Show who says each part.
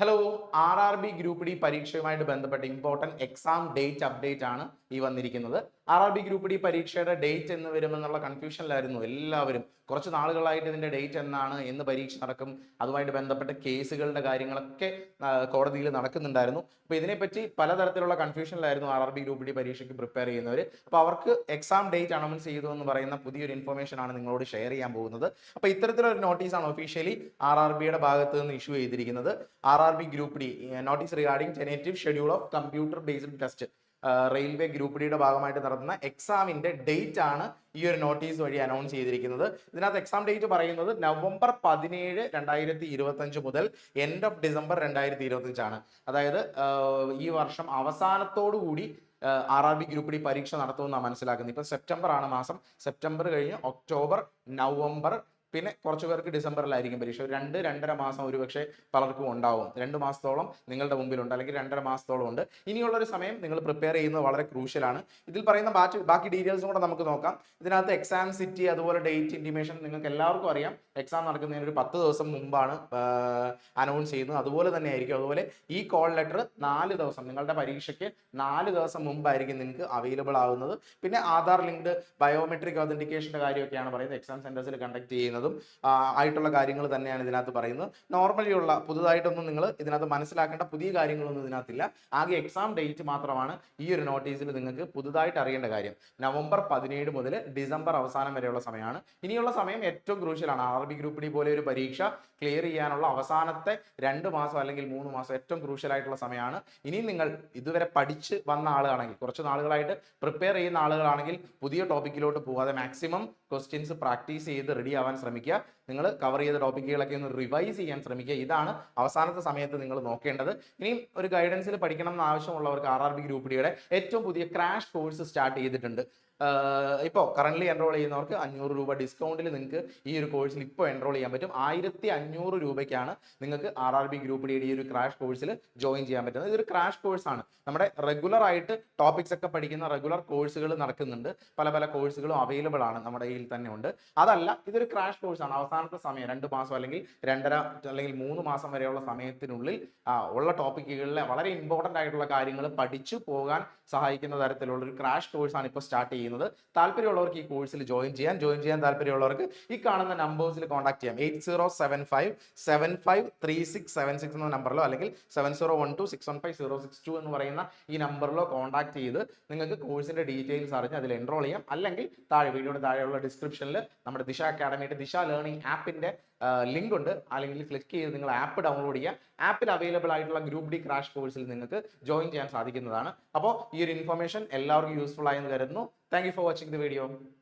Speaker 1: Hello, RRB group D പരീക്ഷയുമായിട്ട് ബന്ധപ്പെട്ട important exam date update ആണ് ഈ വന്നിരിക്കുന്നത്. RRB ഗ്രൂപ്പ് ഡി പരീക്ഷയുടെ ഡേറ്റ് എന്ന് വരുമെന്നുള്ള കൺഫ്യൂഷനിലായിരുന്നു എല്ലാവരും. കുറച്ച് നാളുകളായിട്ട് ഇതിന്റെ ഡേറ്റ് എന്നാണ്, എന്ന് പരീക്ഷ നടക്കും, അതുമായിട്ട് ബന്ധപ്പെട്ട കേസുകളുടെ കാര്യങ്ങളൊക്കെ കോടതിയിൽ നടക്കുന്നുണ്ടായിരുന്നു. അപ്പോൾ ഇതിനെപ്പറ്റി പലതരത്തിലുള്ള കൺഫ്യൂഷനിലായിരുന്നു RRB ഗ്രൂപ്പ് ഡി പരീക്ഷയ്ക്ക് പ്രിപ്പയർ ചെയ്യുന്നവർ. അപ്പോൾ അവർക്ക് എക്സാം ഡേറ്റ് അനൗൺസ് ചെയ്തു എന്ന് പറയുന്ന പുതിയൊരു ഇൻഫർമേഷൻ ആണ് നിങ്ങളോട് ഷെയർ ചെയ്യാൻ പോകുന്നത്. അപ്പോൾ ഇത്തരത്തിലൊരു നോട്ടീസാണ് ഒഫീഷ്യലി RRBയുടെ ഭാഗത്ത് നിന്ന് ഇഷ്യൂ ചെയ്തിരിക്കുന്നത്. RRB Group D notice regarding tentative schedule of computer based test. Railway group ഡിയുടെ ഭാഗമായിട്ട് നടത്തുന്ന എക്സാമിന്റെ ഡേറ്റ് ആണ് ഈ ഒരു നോട്ടീസ് വഴി അനൗൺസ് ചെയ്തിരിക്കുന്നത്. ഇതിനകത്ത് എക്സാം ഡേറ്റ് പറയുന്നത് നവംബർ 17, 2025 മുതൽ എൻഡ് ഓഫ് ഡിസംബർ 2025 ആണ്. അതായത് ഈ വർഷം അവസാനത്തോടു കൂടി RRB ഗ്രൂപ്പ് ഡി പരീക്ഷ നടത്തുമെന്നാണ് മനസ്സിലാക്കുന്നത്. ഇപ്പൊ സെപ്റ്റംബർ ആണ് മാസം. സെപ്റ്റംബർ കഴിഞ്ഞ് ഒക്ടോബർ, നവംബർ, പിന്നെ കുറച്ച് പേർക്ക് ഡിസംബറിലായിരിക്കും പരീക്ഷ. ഒരു 2-2.5 മാസം ഒരുപക്ഷെ പലർക്കും ഉണ്ടാവും. 2 മാസത്തോളം നിങ്ങളുടെ മുമ്പിലുണ്ട്, അല്ലെങ്കിൽ 2.5 മാസത്തോളം ഉണ്ട്. ഇനിയുള്ളൊരു സമയം നിങ്ങൾ പ്രിപ്പയർ ചെയ്യുന്നത് വളരെ ക്രൂഷ്യലാണ്. ഇതിൽ പറയുന്ന ബാക്കി ഡീറ്റെയിൽസും കൂടെ നമുക്ക് നോക്കാം. ഇതിനകത്ത് എക്സാം സിറ്റി, അതുപോലെ ഡേറ്റ് ഇന്റിമേഷൻ നിങ്ങൾക്ക് എല്ലാവർക്കും അറിയാം. എക്സാം നടക്കുന്നതിന് ഒരു 10 ദിവസം മുമ്പാണ് അനൗൺസ് ചെയ്യുന്നത്. അതുപോലെ തന്നെ ആയിരിക്കും. അതുപോലെ ഈ കോൾ ലെറ്റർ 4 ദിവസം, നിങ്ങളുടെ പരീക്ഷയ്ക്ക് 4 ദിവസം മുമ്പായിരിക്കും നിങ്ങൾക്ക് അവൈലബിൾ ആവുന്നത്. പിന്നെ ആധാർ ലിങ്ക്ഡ് ബയോമെട്രിക് ഒതന്റിക്കേഷന്റെ കാര്യമൊക്കെയാണ് പറയുന്നത്. എക്സാം സെന്റേഴ്സിൽ കണ്ടക്ട് ചെയ്യുന്നത് ആയിട്ടുള്ള കാര്യങ്ങൾ തന്നെയാണ് ഇതിനകത്ത് പറയുന്നത്. നോർമലി ഉള്ള പുതുതായിട്ടൊന്നും നിങ്ങൾ ഇതിനകത്ത് മനസ്സിലാക്കേണ്ട പുതിയ കാര്യങ്ങളൊന്നും ഇതിനകത്തില്ല. ആകെ എക്സാം ഡേറ്റ് മാത്രമാണ് ഈ ഒരു നോട്ടീസിൽ നിങ്ങൾക്ക് പുതുതായിട്ട് അറിയേണ്ട കാര്യം. നവംബർ 17 മുതൽ ഡിസംബർ അവസാനം വരെയുള്ള സമയമാണ്. ഇനിയുള്ള സമയം ഏറ്റവും ക്രൂഷ്യലാണ്. RRB ഗ്രൂപ്പ് ഡി പോലെ ഒരു പരീക്ഷ ക്ലിയർ ചെയ്യാനുള്ള അവസാനത്തെ 2 മാസം അല്ലെങ്കിൽ 3 മാസം ഏറ്റവും ക്രൂഷ്യൽ ആയിട്ടുള്ള സമയമാണ്. ഇനി നിങ്ങൾ ഇതുവരെ പഠിച്ച് വന്ന ആളുകളാണെങ്കിൽ, കുറച്ച് നാളുകളായിട്ട് പ്രിപ്പയർ ചെയ്യുന്ന ആളുകളാണെങ്കിൽ, പുതിയ ടോപ്പിക്കിലോട്ട് പോകാതെ മാക്സിമം ക്വസ്റ്റ്യൻസ് പ്രാക്ടീസ് ചെയ്ത് റെഡി ആവാൻ ശ്രമിക്കുക. നിങ്ങൾ കവർ ചെയ്ത ടോപ്പിക്കുകളൊക്കെ ഒന്ന് റിവൈസ് ചെയ്യാൻ ശ്രമിക്കുക. ഇതാണ് അവസാനത്തെ സമയത്ത് നിങ്ങൾ നോക്കേണ്ടത്. ഇനിയും ഒരു ഗൈഡൻസിൽ പഠിക്കണം എന്ന് ആവശ്യമുള്ളവർക്ക് RRB ഗ്രൂപ്പ് ഡിയുടെ ഏറ്റവും പുതിയ ക്രാഷ് കോഴ്സ് സ്റ്റാർട്ട് ചെയ്തിട്ടുണ്ട്. ഇപ്പോൾ കറന്റ് എൻറോൾ ചെയ്യുന്നവർക്ക് 500 രൂപ ഡിസ്കൗണ്ടിൽ നിങ്ങൾക്ക് ഈ ഒരു കോഴ്സിൽ ഇപ്പോൾ എൻറോൾ ചെയ്യാൻ പറ്റും. 1500 രൂപയ്ക്കാണ് നിങ്ങൾക്ക് RRB ഗ്രൂപ്പ് ഡിയുടെ ഈ ഒരു ക്രാഷ് കോഴ്സിൽ ജോയിൻ ചെയ്യാൻ പറ്റുന്നത്. ഇതൊരു ക്രാഷ് കോഴ്സാണ്. നമ്മുടെ റെഗുലർ ആയിട്ട് ടോപ്പിക്സ് ഒക്കെ പഠിക്കുന്ന റെഗുലർ കോഴ്സുകൾ നടക്കുന്നുണ്ട്. പല കോഴ്സുകളും അവൈലബിൾ ആണ്, നമ്മുടെ കയ്യിൽ തന്നെ ഉണ്ട്. അതല്ല, ഇതൊരു ക്രാഷ് കോഴ്സാണ്. അവസാനത്തെ സമയം 2 മാസം അല്ലെങ്കിൽ 2.5 അല്ലെങ്കിൽ 3 മാസം വരെയുള്ള സമയത്തിനുള്ളിൽ ഉള്ള ടോപ്പിക്കുകളിലെ വളരെ ഇമ്പോർട്ടൻ്റ് ആയിട്ടുള്ള കാര്യങ്ങൾ പഠിച്ചു പോകാൻ സഹായിക്കുന്ന തരത്തിലുള്ള ഒരു ക്രാഷ് കോഴ്സാണ് ഇപ്പോൾ സ്റ്റാർട്ട് ചെയ്യുന്നത്. താല്പര്യമുള്ളവർക്ക് ഈ കോഴ്സിൽ ജോയിൻ ചെയ്യാൻ താല്പര്യമുള്ളവർക്ക് ഈ കാണുന്ന നമ്പേഴ്സിൽ കോൺടാക്ട് ചെയ്യാം. 8075753676 എന്ന നമ്പറിലോ അല്ലെങ്കിൽ 7012615062 എന്ന് പറയുന്ന ഈ നമ്പറിലോ കോൺടാക്ട് ചെയ്ത് നിങ്ങൾക്ക് കോഴ്സിന്റെ ഡീറ്റെയിൽസ് അറിഞ്ഞ് അതിൽ എൻറോൾ ചെയ്യാം. അല്ലെങ്കിൽ വീഡിയോയുടെ താഴെയുള്ള ഡിസ്ക്രിപ്ഷനിൽ നമ്മുടെ ദിശ അക്കാഡമിയുടെ ദിശ ലേണിംഗ് ആപ്പിന്റെ ലിങ്ക് ഉണ്ട്. ആ ലിങ്കിൽ ക്ലിക്ക് ചെയ്ത് നിങ്ങൾ ആപ്പ് ഡൗൺലോഡ് ചെയ്യുക. ആപ്പിൽ അവൈലബിൾ ആയിട്ടുള്ള ഗ്രൂപ്പ് ഡി ക്രാഷ് കോഴ്സിൽ നിങ്ങൾക്ക് ജോയിൻ ചെയ്യാൻ സാധിക്കുന്നതാണ്. അപ്പോൾ ഈ ഒരു ഇൻഫർമേഷൻ എല്ലാവർക്കും യൂസ്ഫുൾ ആയെന്ന് കരുതുന്നു. Thank you for watching the video.